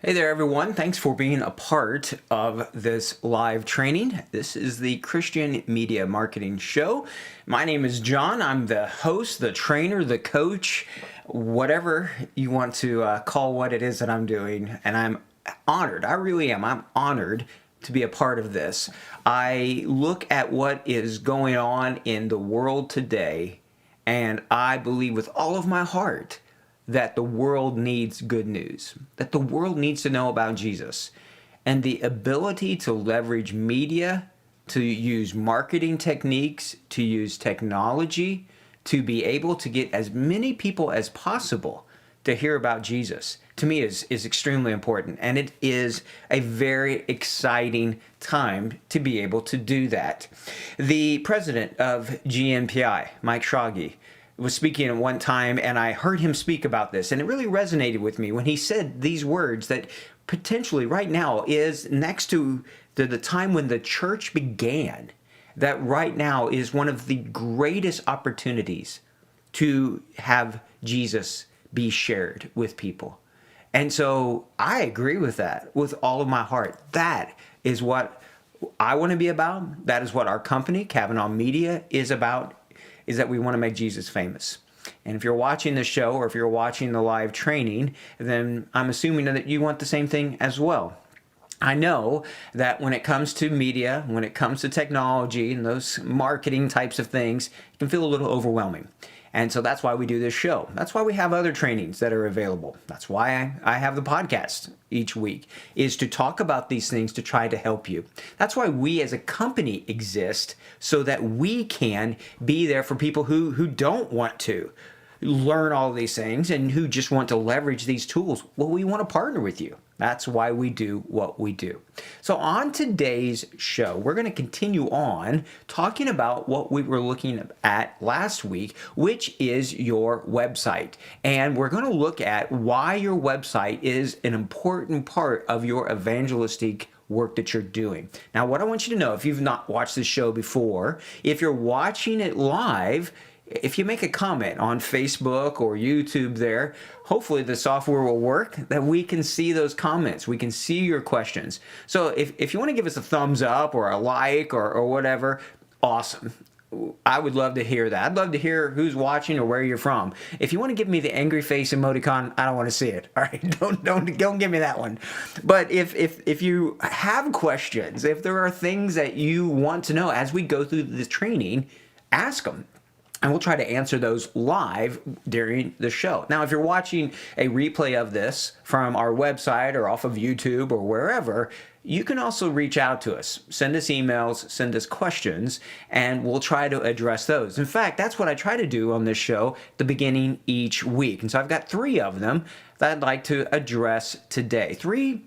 Hey there, everyone. Thanks for being a part of this live training. This is the Christian Media Marketing Show. My name is John. I'm the host, the trainer, the coach, whatever you want to call what it is that I'm doing. And I'm honored. I really am. I'm honored to be a part of this. I look at what is going on in the world today, and I believe with all of my heart that the world needs good news, that the world needs to know about Jesus. And the ability to leverage media, to use marketing techniques, to use technology, to be able to get as many people as possible to hear about Jesus, to me is extremely important. And it is a very exciting time to be able to do that. The president of GNPI, Mike Schrage, was speaking at one time, and I heard him speak about this, and it really resonated with me when he said these words that potentially right now is next to the time when the church began, that right now is one of the greatest opportunities to have Jesus be shared with people. And so I agree with that with all of my heart. That is what I want to be about. That is what our company, Kavanaugh Media, is about, is that we want to make Jesus famous. And if you're watching the show or if you're watching the live training, then I'm assuming that you want the same thing as well. I know that when it comes to media, when it comes to technology and those marketing types of things, it can feel a little overwhelming. And so that's why we do this show. That's why we have other trainings that are available. That's why I have the podcast each week, is to talk about these things to try to help you. That's why we as a company exist, so that we can be there for people who don't want to learn all these things and who just want to leverage these tools. Well, we want to partner with you. That's why we do what we do. So on today's show, we're going to continue on talking about what we were looking at last week, which is your website. And we're going to look at why your website is an important part of your evangelistic work that you're doing. Now, what I want you to know, if you've not watched this show before, if you're watching it live, if you make a comment on Facebook or YouTube there, hopefully the software will work that we can see those comments. We can see your questions. So if you want to give us a thumbs up or a like or whatever, awesome. I would love to hear that. I'd love to hear who's watching or where you're from. If you want to give me the angry face emoticon, I don't want to see it. All right, don't give me that one. But if you have questions, if there are things that you want to know as we go through this training, ask them. And we'll try to answer those live during the show. Now, if you're watching a replay of this from our website or off of YouTube or wherever, you can also reach out to us. Send us emails, send us questions, and we'll try to address those. In fact, that's what I try to do on this show at the beginning each week. And so I've got 3 of them that I'd like to address today. 3,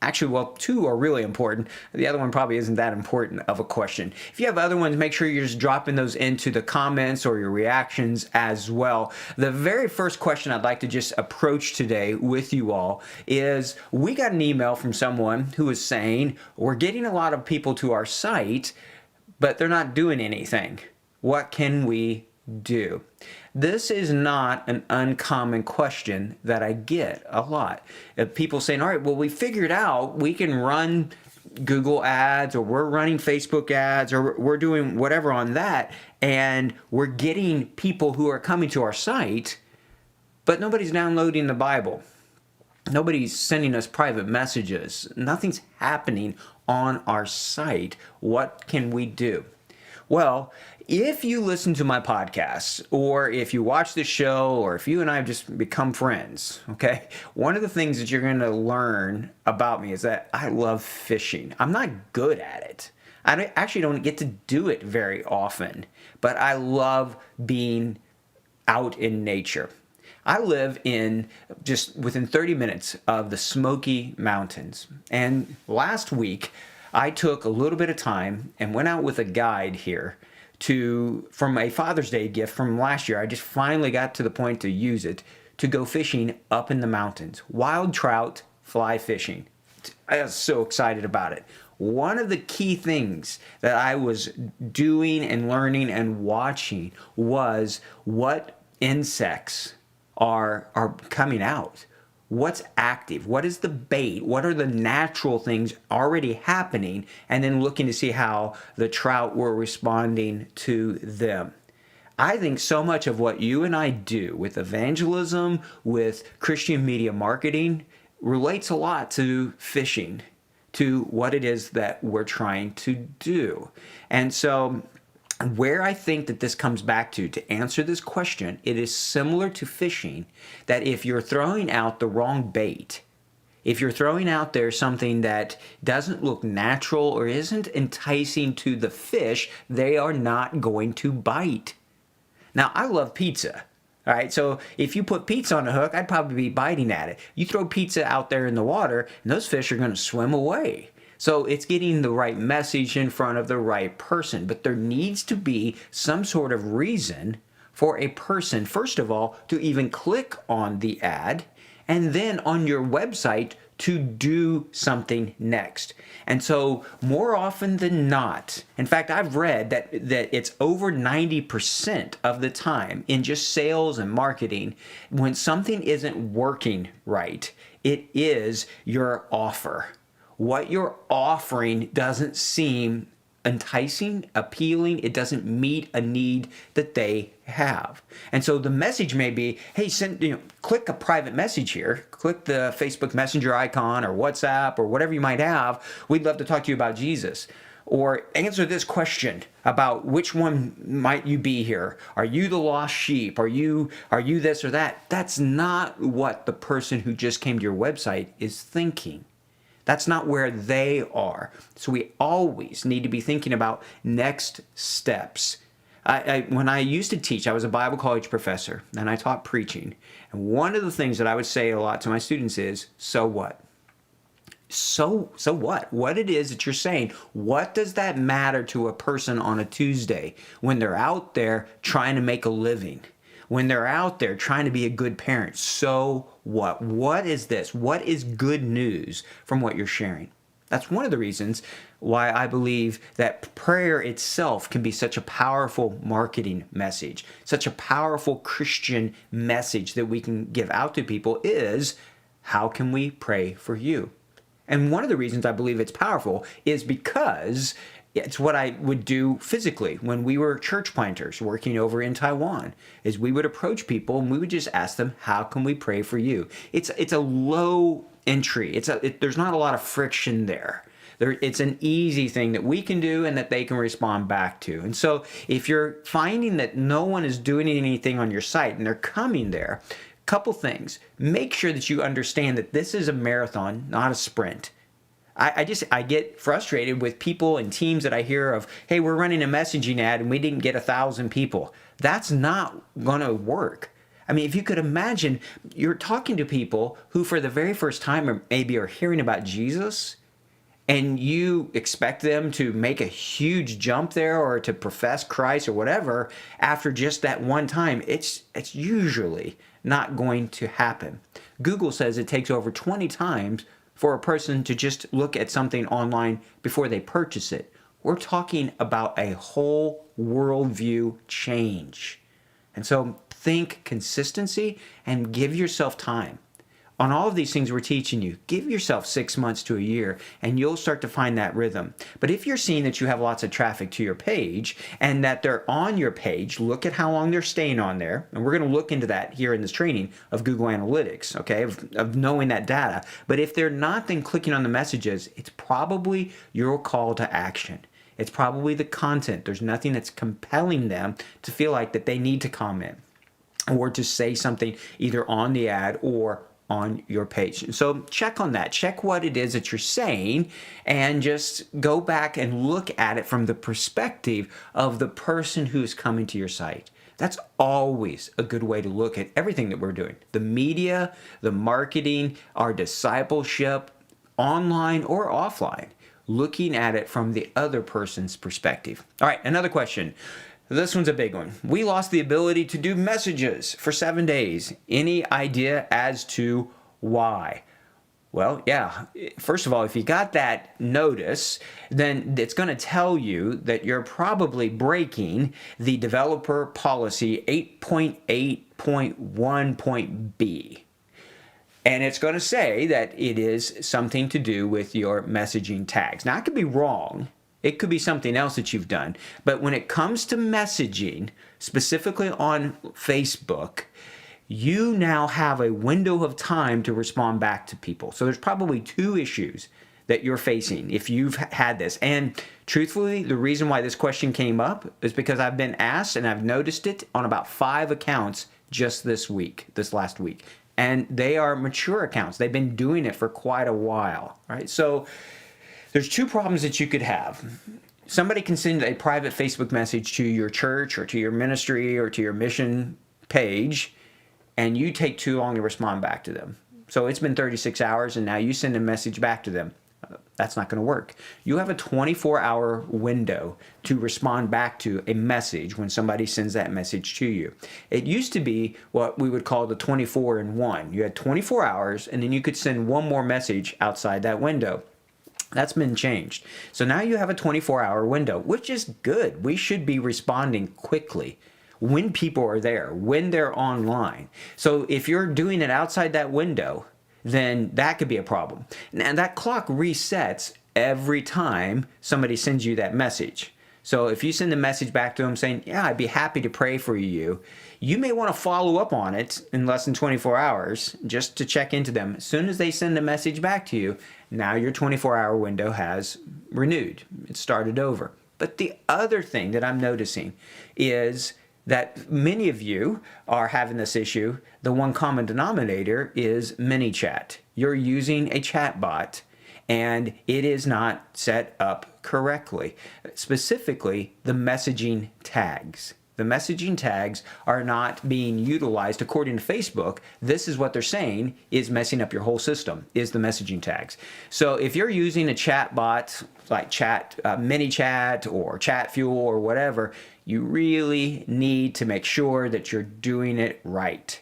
actually, well, 2 are really important. The other one probably isn't that important of a question. If you have other ones, make sure you're just dropping those into the comments or your reactions as well. The very first question I'd like to just approach today with you all is, we got an email from someone who is saying, we're getting a lot of people to our site, but they're not doing anything. What can we do? This is not an uncommon question that I get a lot. People saying, all right, well, we figured out we can run Google ads, or we're running Facebook ads, or we're doing whatever on that, and we're getting people who are coming to our site, but nobody's downloading the Bible. Nobody's sending us private messages. Nothing's happening on our site. What can we do? Well, if you listen to my podcasts, or if you watch the show, or if you and I have just become friends, okay, one of the things that you're going to learn about me is that I love fishing. I'm not good at it. I actually don't get to do it very often, but I love being out in nature. I live in just within 30 minutes of the Smoky Mountains. And last week, I took a little bit of time and went out with a guide here from a Father's Day gift from last year. I just finally got to the point to use it to go fishing up in the mountains. Wild trout, fly fishing. I was so excited about it. One of the key things that I was doing and learning and watching was what insects are coming out. What's active? What is the bait? What are the natural things already happening? And then looking to see how the trout were responding to them. I think so much of what you and I do with evangelism, with Christian media marketing, relates a lot to fishing, to what it is that we're trying to do. And so where I think that this comes back to answer this question, it is similar to fishing, that if you're throwing out the wrong bait, if you're throwing out there something that doesn't look natural or isn't enticing to the fish, they are not going to bite. Now, I love pizza. All right, so if you put pizza on a hook, I'd probably be biting at it. You throw pizza out there in the water, and those fish are going to swim away. So it's getting the right message in front of the right person. But there needs to be some sort of reason for a person, first of all, to even click on the ad, and then on your website to do something next. And so more often than not, in fact, I've read that it's over 90% of the time in just sales and marketing, when something isn't working right, it is your offer. What you're offering doesn't seem enticing, appealing. It doesn't meet a need that they have. And so the message may be, hey, click a private message here. Click the Facebook Messenger icon or WhatsApp or whatever you might have. We'd love to talk to you about Jesus. Or answer this question about which one might you be here. Are you the lost sheep? Are you this or that? That's not what the person who just came to your website is thinking. That's not where they are. So we always need to be thinking about next steps. When I used to teach, I was a Bible college professor, and I taught preaching. And one of the things that I would say a lot to my students is, so what? So what? What it is that you're saying, what does that matter to a person on a Tuesday when they're out there trying to make a living? When they're out there trying to be a good parent? So what? What is this? What is good news from what you're sharing? That's one of the reasons why I believe that prayer itself can be such a powerful marketing message, such a powerful Christian message that we can give out to people is, how can we pray for you? And one of the reasons I believe it's powerful is because it's what I would do physically when we were church planters working over in Taiwan, is we would approach people and we would just ask them, how can we pray for you? It's a low entry. There's not a lot of friction there. It's an easy thing that we can do and that they can respond back to. And so if you're finding that no one is doing anything on your site and they're coming there, couple things. Make sure that you understand that this is a marathon, not a sprint. I get frustrated with people and teams that I hear of, hey, we're running a messaging ad and we didn't get 1,000 people. That's not going to work. I mean, if you could imagine, you're talking to people who for the very first time or maybe are hearing about Jesus, and you expect them to make a huge jump there or to profess Christ or whatever after just that one time. It's usually not going to happen. Google says it takes over 20 times for a person to just look at something online before they purchase it. We're talking about a whole worldview change. And so think consistency and give yourself time. On all of these things we're teaching you, give yourself 6 months to a year and you'll start to find that rhythm. But if you're seeing that you have lots of traffic to your page and that they're on your page, look at how long they're staying on there. And we're going to look into that here in this training of Google Analytics, okay, of knowing that data. But if they're not then clicking on the messages, it's probably your call to action. It's probably the content. There's nothing that's compelling them to feel like that they need to comment or to say something either on the ad or on your page. So check on that. Check what it is that you're saying and just go back and look at it from the perspective of the person who's coming to your site. That's always a good way to look at everything that we're doing. The media, the marketing, our discipleship, online or offline, looking at it from the other person's perspective. All right, another question. This one's a big one. We lost the ability to do messages for 7 days. Any idea as to why? Well, yeah. First of all, if you got that notice, then it's going to tell you that you're probably breaking the developer policy 8.8.1.b. And it's going to say that it is something to do with your messaging tags. Now, I could be wrong. It could be something else that you've done. But when it comes to messaging, specifically on Facebook, you now have a window of time to respond back to people. So there's probably two issues that you're facing if you've had this. And truthfully, the reason why this question came up is because I've been asked and I've noticed it on about 5 accounts just this last week. And they are mature accounts. They've been doing it for quite a while, right? So there's two problems that you could have. Somebody can send a private Facebook message to your church or to your ministry or to your mission page, and you take too long to respond back to them. So it's been 36 hours, and now you send a message back to them. That's not going to work. You have a 24-hour window to respond back to a message when somebody sends that message to you. It used to be what we would call the 24-in-1. You had 24 hours, and then you could send one more message outside that window. That's been changed. So now you have a 24-hour window, which is good. We should be responding quickly when people are there, when they're online. So if you're doing it outside that window, then that could be a problem. And that clock resets every time somebody sends you that message. So if you send a message back to them saying, yeah, I'd be happy to pray for you, you may want to follow up on it in less than 24 hours just to check into them. As soon as they send a message back to you, now your 24-hour window has renewed. It started over. But the other thing that I'm noticing is that many of you are having this issue. The one common denominator is ManyChat. You're using a chat bot and it is not set up correctly. Specifically, the messaging tags. The messaging tags are not being utilized according to Facebook. This is what they're saying is messing up your whole system, is the messaging tags. So if you're using a chat bot like ManyChat or ChatFuel or whatever, you really need to make sure that you're doing it right.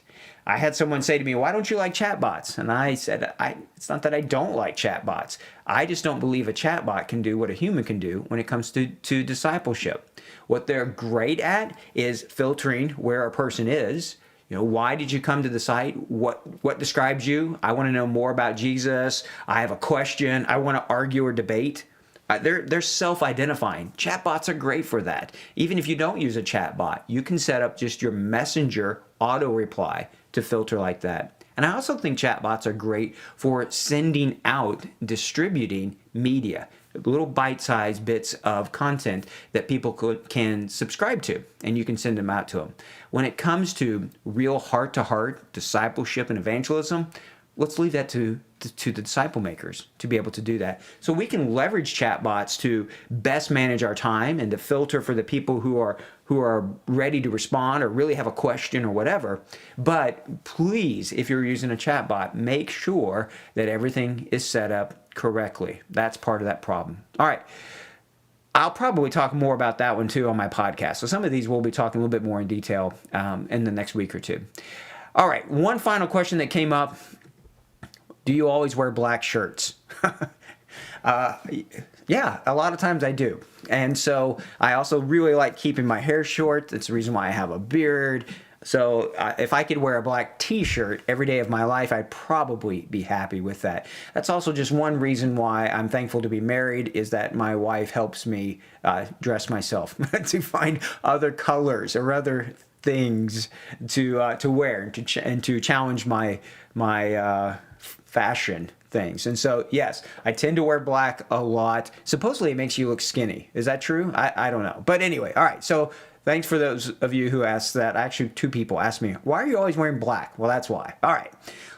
I had someone say to me, why don't you like chatbots? And I said, it's not that I don't like chatbots. I just don't believe a chatbot can do what a human can do when it comes to discipleship. What they're great at is filtering where a person is. You know, why did you come to the site? What describes you? I want to know more about Jesus. I have a question. I want to argue or debate. They're self-identifying. Chatbots are great for that. Even if you don't use a chatbot, you can set up just your messenger auto reply to filter like that. And I also think chatbots are great for sending out, distributing media, little bite-sized bits of content that people can subscribe to, and you can send them out to them. When it comes to real heart-to-heart discipleship and evangelism, let's leave that to the disciple makers to be able to do that. So we can leverage chatbots to best manage our time and to filter for the people who are ready to respond or really have a question or whatever. But please, if you're using a chatbot, make sure that everything is set up correctly. That's part of that problem. All right. I'll probably talk more about that one too on my podcast. So some of these we'll be talking a little bit more in detail in the next week or two. All right. One final question that came up. Do you always wear black shirts? Yeah, a lot of times I do. And so I also really like keeping my hair short. That's the reason why I have a beard. So if I could wear a black t-shirt every day of my life, I'd probably be happy with that. That's also just one reason why I'm thankful to be married, is that my wife helps me dress myself to find other colors or other things to wear and to challenge my fashion things. And so, yes, I tend to wear black a lot. Supposedly it makes you look skinny. Is that true? I don't know. But anyway, all right. So thanks for those of you who asked that. Actually, 2 people asked me, why are you always wearing black? Well, that's why. All right.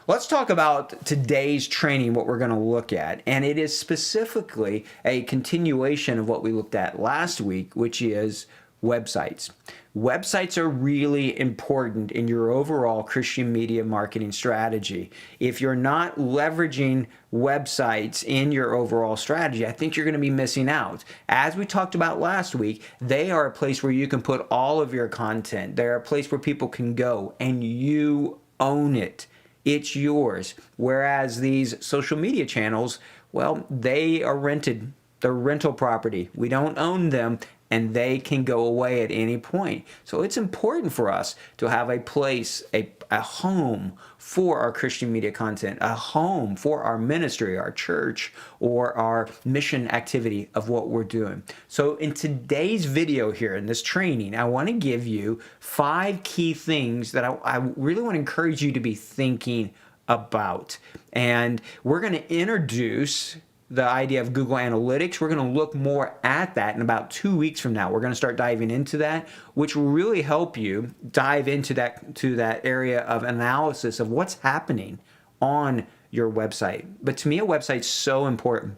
Let's talk about today's training, what we're going to look at. And it is specifically a continuation of what we looked at last week, which is websites. Websites are really important in your overall Christian media marketing strategy. If you're not leveraging websites in your overall strategy, I think you're going to be missing out. As we talked about last week, they are a place where you can put all of your content. They're a place where people can go and you own it. It's yours. Whereas these social media channels, well, they are rented. They're rental property. We don't own them, and they can go away at any point. So it's important for us to have a place, a home for our Christian media content, a home for our ministry, our church, or our mission activity of what we're doing. So in today's video here, in this training, I want to give you 5 key things that I really want to encourage you to be thinking about. And we're going to introduce the idea of Google Analytics. We're going to look more at that in about 2 weeks from now. We're going to start diving into that, which will really help you dive into that area of analysis of what's happening on your website. But to me, a website's so important.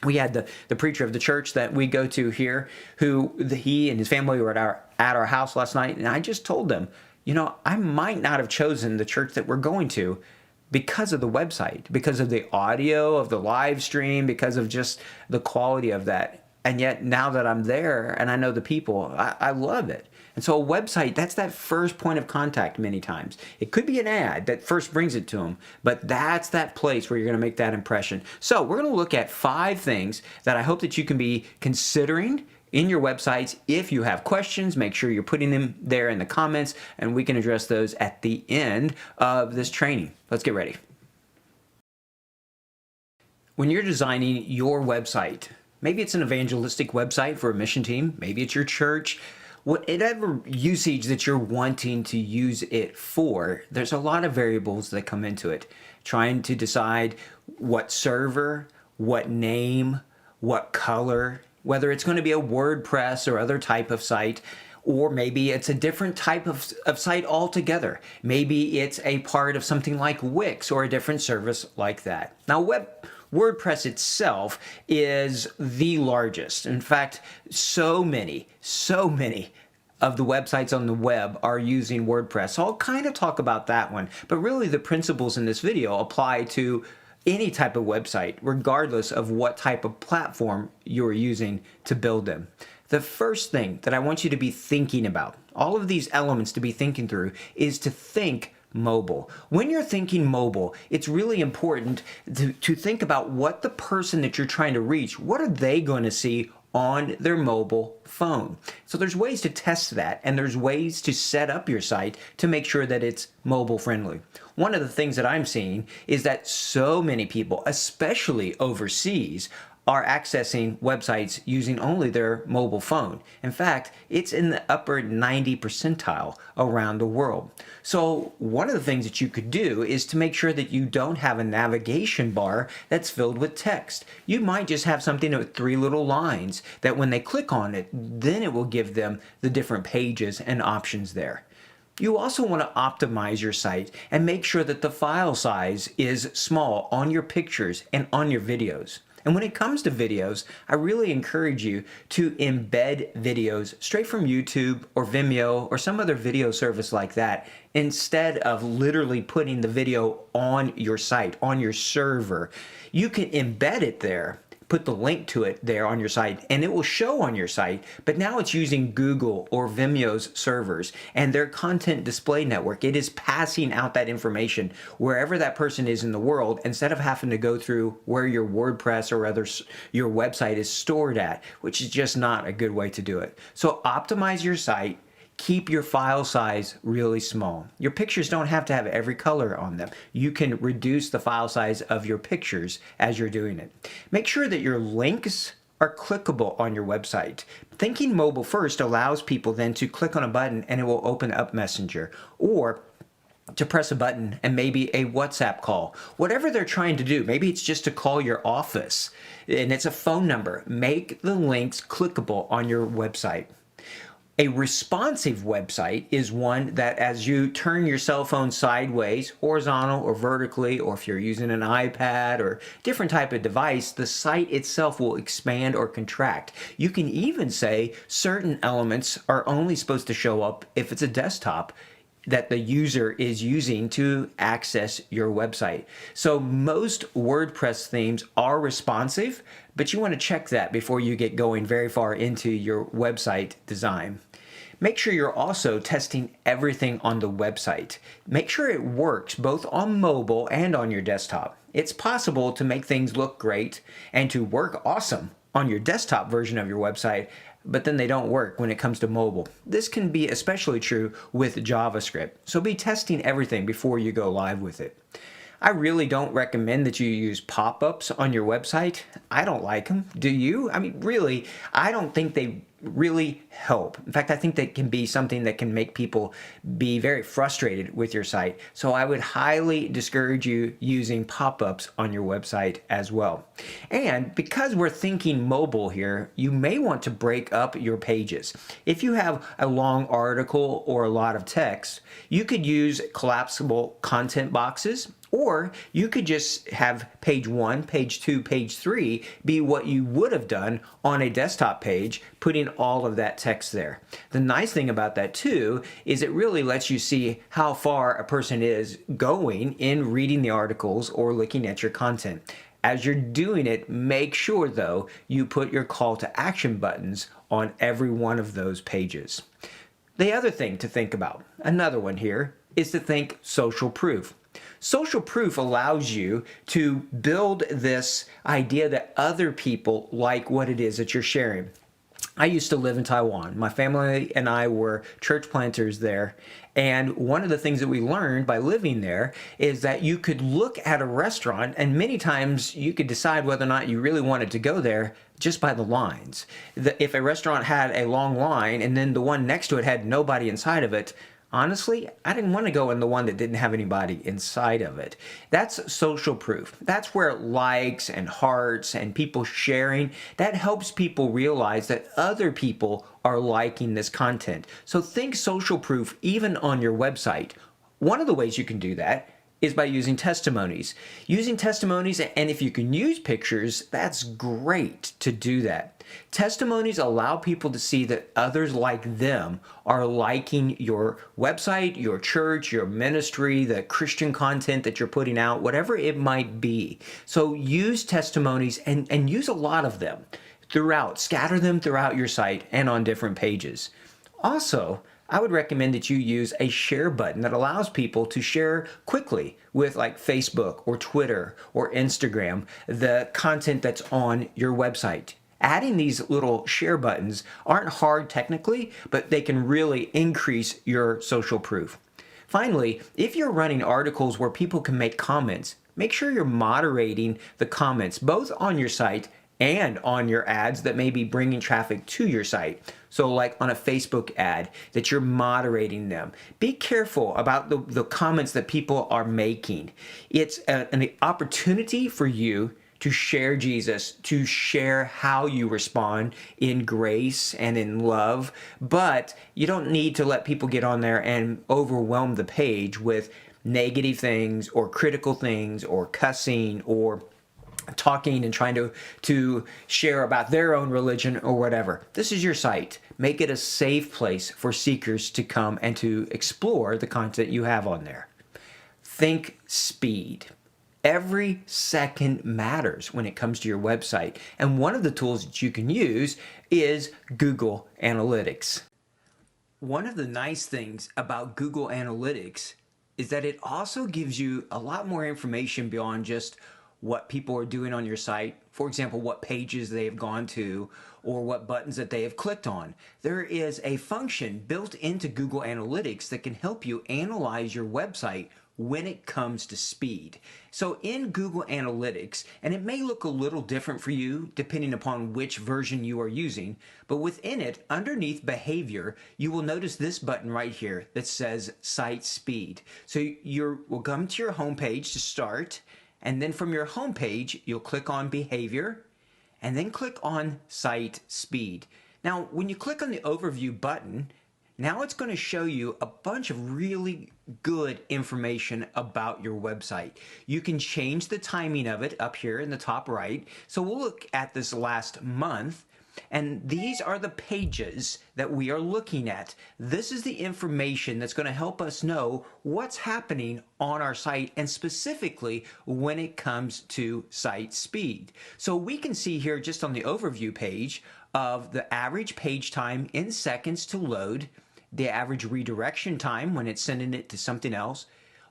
We had the preacher of the church that we go to here, he and his family were at our house last night, and I just told them, I might not have chosen the church that we're going to because of the website, because of the audio of the live stream, because of just the quality of that. And yet now that I'm there and I know the people, I love it. And so a website, that's that first point of contact many times. It could be an ad that first brings it to them, but that's that place where you're going to make that impression. So we're going to look at 5 things that I hope that you can be considering in your websites. If you have questions, make sure you're putting them there in the comments, and we can address those at the end of this training. Let's get ready. When you're designing your website, maybe it's an evangelistic website for a mission team, maybe it's your church, whatever usage that you're wanting to use it for, there's a lot of variables that come into it. Trying to decide what server, what name, what color, whether it's going to be a WordPress or other type of site, or maybe it's a different type of site altogether. Maybe it's a part of something like Wix or a different service like that. Now, WordPress itself is the largest. In fact, so many of the websites on the web are using WordPress. So I'll kind of talk about that one, but really the principles in this video apply to any type of website, regardless of what type of platform you're using to build them. The first thing that I want you to be thinking about, all of these elements to be thinking through, is to think mobile. When you're thinking mobile, it's really important to think about what the person that you're trying to reach, what are they going to see on their mobile phone. So there's ways to test that, and there's ways to set up your site to make sure that it's mobile friendly. One of the things that I'm seeing is that so many people, especially overseas, are accessing websites using only their mobile phone. In fact, it's in the upper 90 percentile around the world. So one of the things that you could do is to make sure that you don't have a navigation bar that's filled with text. You might just have something with 3 little lines that when they click on it, then it will give them the different pages and options there. You also want to optimize your site and make sure that the file size is small on your pictures and on your videos. And when it comes to videos, I really encourage you to embed videos straight from YouTube or Vimeo or some other video service like that, instead of literally putting the video on your site, on your server. You can embed it there, put the link to it there on your site, and it will show on your site, but now it's using Google or Vimeo's servers and their content display network. It is passing out that information wherever that person is in the world, instead of having to go through where your WordPress or your website is stored at, which is just not a good way to do it. So optimize your site. Keep your file size really small. Your pictures don't have to have every color on them. You can reduce the file size of your pictures as you're doing it. Make sure that your links are clickable on your website. Thinking mobile first allows people then to click on a button and it will open up Messenger, or to press a button and maybe a WhatsApp call. Whatever they're trying to do, maybe it's just to call your office and it's a phone number. Make the links clickable on your website. A responsive website is one that, as you turn your cell phone sideways, horizontal or vertically, or if you're using an iPad or different type of device, the site itself will expand or contract. You can even say certain elements are only supposed to show up if it's a desktop that the user is using to access your website. So most WordPress themes are responsive, but you want to check that before you get going very far into your website design. Make sure you're also testing everything on the website. Make sure it works both on mobile and on your desktop. It's possible to make things look great and to work awesome on your desktop version of your website, but then they don't work when it comes to mobile. This can be especially true with JavaScript, so be testing everything before you go live with it. I really don't recommend that you use pop-ups on your website. I don't like them. Do you? I mean, really, I don't think they really help. In fact, I think that can be something that can make people be very frustrated with your site. So I would highly discourage you using pop-ups on your website as well. And because we're thinking mobile here, you may want to break up your pages. If you have a long article or a lot of text, you could use collapsible content boxes, or you could just have page 1, page 2, page 3 be what you would have done on a desktop page, putting all of that text there. The nice thing about that too is it really lets you see how far a person is going in reading the articles or looking at your content. As you're doing it, make sure though you put your call to action buttons on every one of those pages. The other thing to think about, another one here, is to think social proof. Social proof allows you to build this idea that other people like what it is that you're sharing. I used to live in Taiwan. My family and I were church planters there. And one of the things that we learned by living there is that you could look at a restaurant and many times you could decide whether or not you really wanted to go there just by the lines. If a restaurant had a long line and then the one next to it had nobody inside of it, honestly, I didn't want to go in the one that didn't have anybody inside of it. That's social proof. That's where likes and hearts and people sharing, that helps people realize that other people are liking this content. So think social proof even on your website. One of the ways you can do that is by using testimonies. Using testimonies, and if you can use pictures, that's great to do that. Testimonies allow people to see that others like them are liking your website, your church, your ministry, the Christian content that you're putting out, whatever it might be. So use testimonies and use a lot of them throughout. Scatter them throughout your site and on different pages. Also, I would recommend that you use a share button that allows people to share quickly with like Facebook or Twitter or Instagram the content that's on your website. Adding these little share buttons aren't hard technically, but they can really increase your social proof. Finally, if you're running articles where people can make comments, make sure you're moderating the comments both on your site and on your ads that may be bringing traffic to your site. So like on a Facebook ad, that you're moderating them. Be careful about the comments that people are making. It's an opportunity for you to share Jesus, to share how you respond in grace and in love, but you don't need to let people get on there and overwhelm the page with negative things or critical things or cussing or talking and trying to share about their own religion or whatever. This is your site. Make it a safe place for seekers to come and to explore the content you have on there. Think speed. Every second matters when it comes to your website. And one of the tools that you can use is Google Analytics. One of the nice things about Google Analytics is that it also gives you a lot more information beyond just what people are doing on your site. For example, what pages they have gone to or what buttons that they have clicked on. There is a function built into Google Analytics that can help you analyze your website when it comes to speed. So in Google Analytics, and it may look a little different for you depending upon which version you are using, but within it, underneath behavior, you will notice this button right here that says site speed. So we'll come to your home page to start, and then from your home page, you'll click on behavior and then click on site speed. Now, when you click on the overview button, now it's going to show you a bunch of really good information about your website. You can change the timing of it up here in the top right. So we'll look at this last month, and these are the pages that we are looking at. This is the information that's going to help us know what's happening on our site, and specifically when it comes to site speed. So we can see here just on the overview page of the average page time in seconds to load, the average redirection time when it's sending it to something else,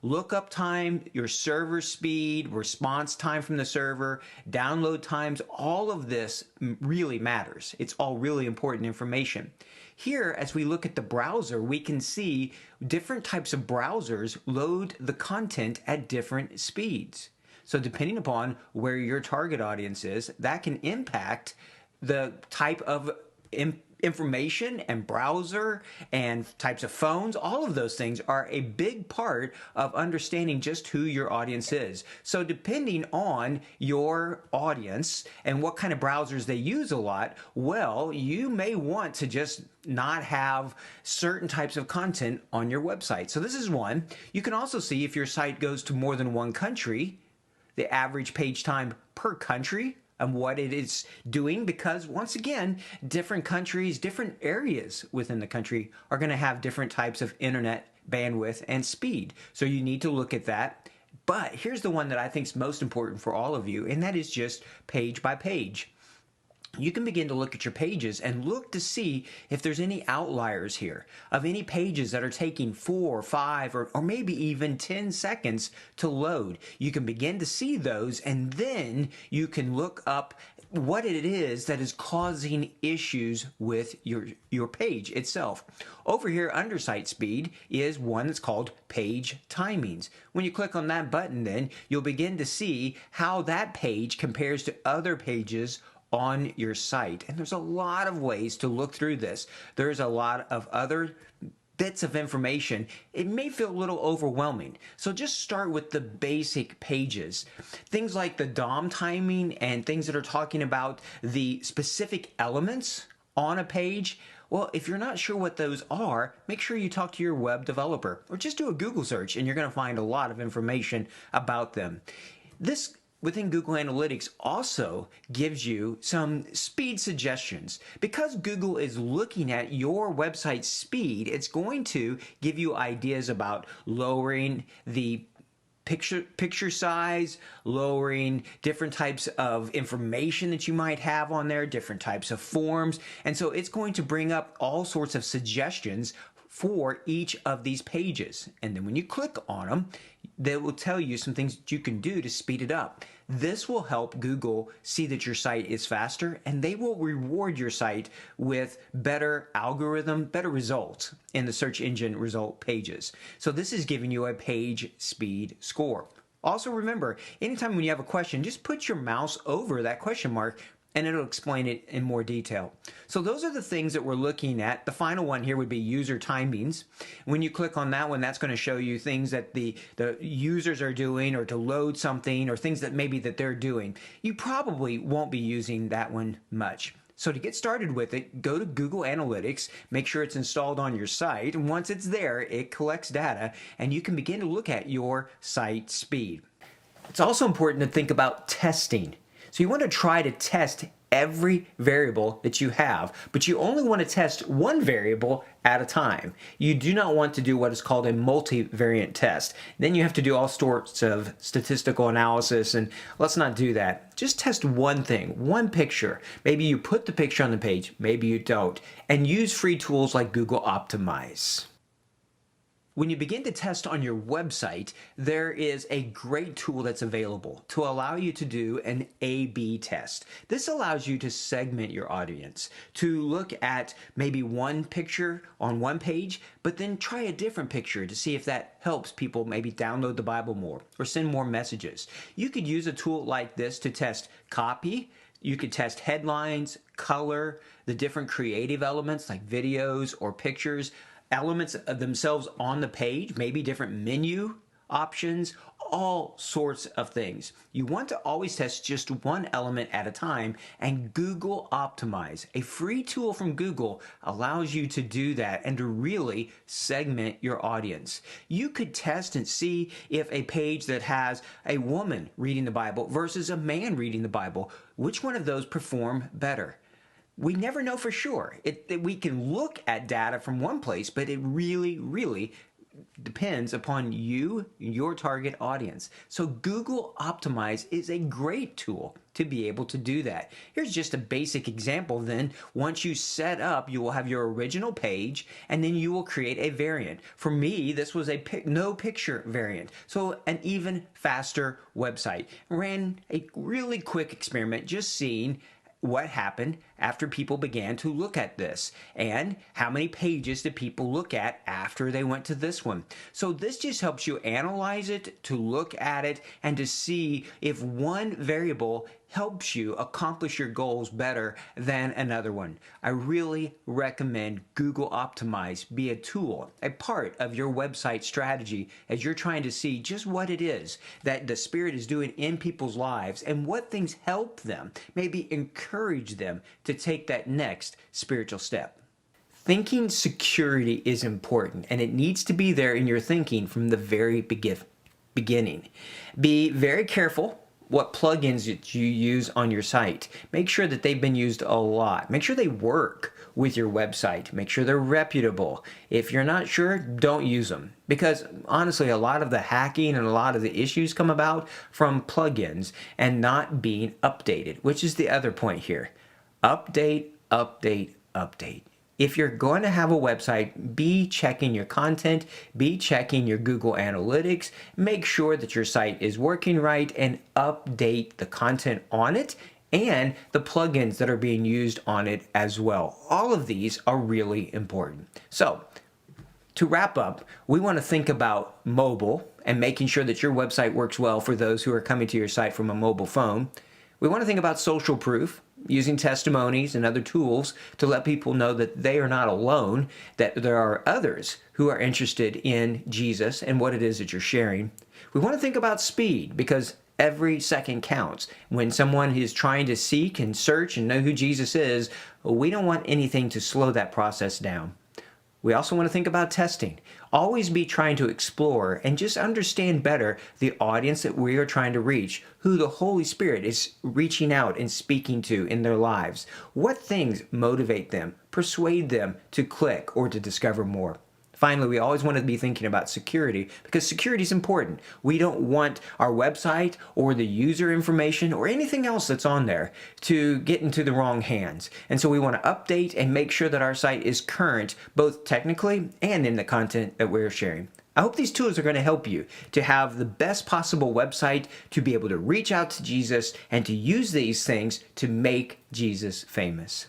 lookup time, your server speed, response time from the server, download times, all of this really matters. It's all really important information. Here, as we look at the browser, we can see different types of browsers load the content at different speeds. So depending upon where your target audience is, that can impact the type of information and browser and types of phones. All of those things are a big part of understanding just who your audience is. So depending on your audience and what kind of browsers they use a lot, well, you may want to just not have certain types of content on your website. So this is one. You can also see if your site goes to more than one country, the average page time per country, and what it is doing, because once again, different countries, different areas within the country are going to have different types of internet bandwidth and speed. So you need to look at that. But here's the one that I think is most important for all of you, and that is just page by page. You can begin to look at your pages and look to see if there's any outliers here of any pages that are taking 4, 5, or maybe even 10 seconds to load. You can begin to see those, and then you can look up what it is that is causing issues with your page itself. Over here under site speed is one that's called page timings. When you click on that button, then you'll begin to see how that page compares to other pages on your site. And there's a lot of ways to look through this. There's a lot of other bits of information. It may feel a little overwhelming. So just start with the basic pages. Things like the DOM timing and things that are talking about the specific elements on a page. Well, if you're not sure what those are, make sure you talk to your web developer or just do a Google search and you're going to find a lot of information about them. This within Google Analytics also gives you some speed suggestions. Because Google is looking at your website speed, it's going to give you ideas about lowering the picture size, lowering different types of information that you might have on there, different types of forms. And so it's going to bring up all sorts of suggestions for each of these pages. And then when you click on them, they will tell you some things that you can do to speed it up. This will help Google see that your site is faster, and they will reward your site with better algorithm, better results in the search engine result pages. So this is giving you a page speed score. Also remember, anytime when you have a question, just put your mouse over that question mark and it'll explain it in more detail. So those are the things that we're looking at. The final one here would be user timings. When you click on that one, that's going to show you things that the users are doing, or to load something, or things that maybe that they're doing. You probably won't be using that one much. So to get started with it, go to Google Analytics, make sure it's installed on your site, and once it's there, it collects data, and you can begin to look at your site speed. It's also important to think about testing. So you want to try to test every variable that you have, but you only want to test one variable at a time. You do not want to do what is called a multivariate test. Then you have to do all sorts of statistical analysis, and let's not do that. Just test one thing, one picture. Maybe you put the picture on the page, maybe you don't, and use free tools like Google Optimize. When you begin to test on your website, there is a great tool that's available to allow you to do an A/B test. This allows you to segment your audience, to look at maybe one picture on one page, but then try a different picture to see if that helps people maybe download the Bible more or send more messages. You could use a tool like this to test copy. You could test headlines, color, the different creative elements like videos or pictures, elements of themselves on the page, maybe different menu options, all sorts of things. You want to always test just one element at a time, and Google Optimize, a free tool from Google, allows you to do that and to really segment your audience. You could test and see if a page that has a woman reading the Bible versus a man reading the Bible, which one of those perform better. We never know for sure. We can look at data from one place, but it really depends upon you, your target audience. So Google Optimize is a great tool to be able to do that. Here's just a basic example then. Once you set up, you will have your original page, and then you will create a variant. For me, this was a no picture variant, so an even faster website. Ran a really quick experiment, just seeing what happened after people began to look at this, and how many pages did people look at after they went to this one. So this just helps you analyze it, to look at it, and to see if one variable helps you accomplish your goals better than another one. I really recommend Google Optimize be a tool, a part of your website strategy as you're trying to see just what it is that the Spirit is doing in people's lives and what things help them, maybe encourage them to take that next spiritual step. Thinking security is important, and it needs to be there in your thinking from the very beginning. Be very careful what plugins that you use on your site. Make sure that they've been used a lot. Make sure they work with your website. Make sure they're reputable. If you're not sure, don't use them. Because honestly, a lot of the hacking and a lot of the issues come about from plugins and not being updated, which is the other point here. Update, update, update. If you're going to have a website, be checking your content, be checking your Google Analytics, make sure that your site is working right, and update the content on it and the plugins that are being used on it as well. All of these are really important. So, to wrap up, we want to think about mobile and making sure that your website works well for those who are coming to your site from a mobile phone. We want to think about social proof, using testimonies and other tools to let people know that they are not alone, that there are others who are interested in Jesus and what it is that you're sharing. We want to think about speed, because every second counts. When someone is trying to seek and search and know who Jesus is, we don't want anything to slow that process down. We also want to think about testing. Always be trying to explore and just understand better the audience that we are trying to reach, who the Holy Spirit is reaching out and speaking to in their lives. What things motivate them, persuade them to click or to discover more. Finally, we always want to be thinking about security, because security is important. We don't want our website or the user information or anything else that's on there to get into the wrong hands. And so we want to update and make sure that our site is current, both technically and in the content that we're sharing. I hope these tools are going to help you to have the best possible website, to be able to reach out to Jesus, and to use these things to make Jesus famous.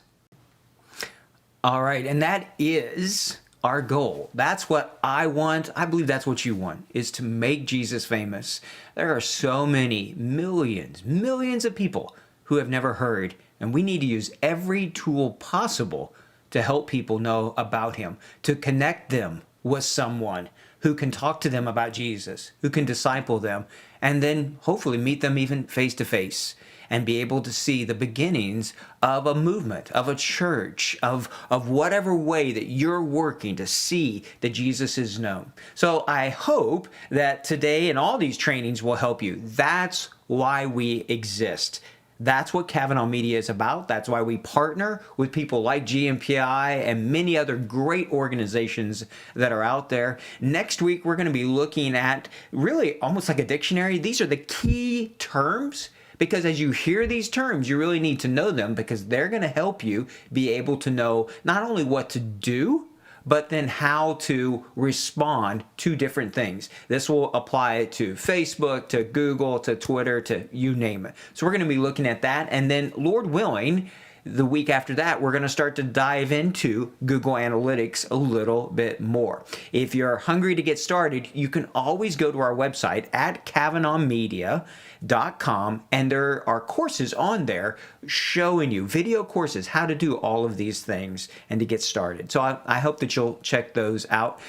All right, and that is our goal. That's what I want. I believe that's what you want, is to make Jesus famous. There are so many millions of people who have never heard, and we need to use every tool possible to help people know about him, to connect them with someone who can talk to them about Jesus, who can disciple them, and then hopefully meet them even face to face, and be able to see the beginnings of a movement, of a church, of whatever way that you're working to see that Jesus is known. So I hope that today and all these trainings will help you. That's why we exist. That's what Kavanaugh Media is about. That's why we partner with people like GMPI and many other great organizations that are out there. Next week, we're going to be looking at really almost like a dictionary. These are the key terms, because as you hear these terms, you really need to know them, because they're going to help you be able to know not only what to do, but then how to respond to different things. This will apply to Facebook, to Google, to Twitter, to you name it. So we're going to be looking at that. And then, Lord willing, the week after that, we're going to start to dive into Google Analytics a little bit more. If you're hungry to get started, you can always go to our website at KavanaughMedia.com, and there are courses on there showing you, video courses, how to do all of these things and to get started. So I hope that you'll check those out.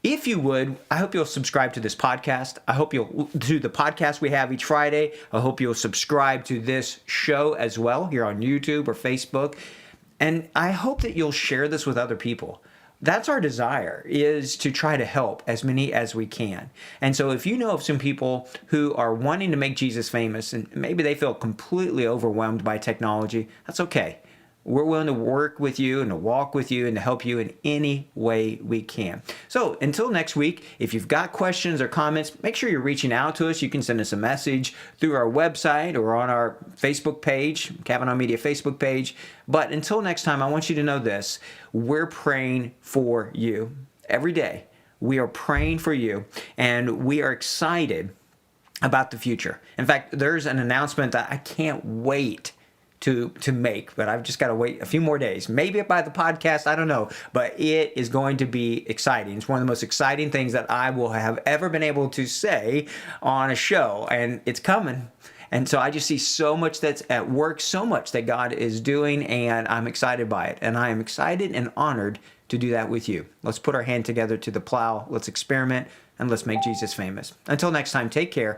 If you would, I hope you'll subscribe to this podcast. I hope you'll do the podcast we have each Friday. I hope you'll subscribe to this show as well here on YouTube or Facebook. And I hope that you'll share this with other people. That's our desire, is to try to help as many as we can. And so if you know of some people who are wanting to make Jesus famous and maybe they feel completely overwhelmed by technology, that's okay. we're willing to work with you and to walk with you and to help you in any way we can. So until next week, if you've got questions or comments, make sure you're reaching out to us. You can send us a message through our website or on our Facebook page, Kavanaugh Media Facebook page. But until next time, I want you to know this. We're praying for you every day. We are praying for you, and we are excited about the future. In fact, there's an announcement that I can't wait to make, but I've just got to wait a few more days. Maybe by the podcast, I don't know, but it is going to be exciting. It's one of the most exciting things that I will have ever been able to say on a show, and it's coming. And so I just see so much that's at work, so much that God is doing, and I'm excited by it. And I am excited and honored to do that with you. Let's put our hand together to the plow. Let's experiment, and let's make Jesus famous. Until next time, take care.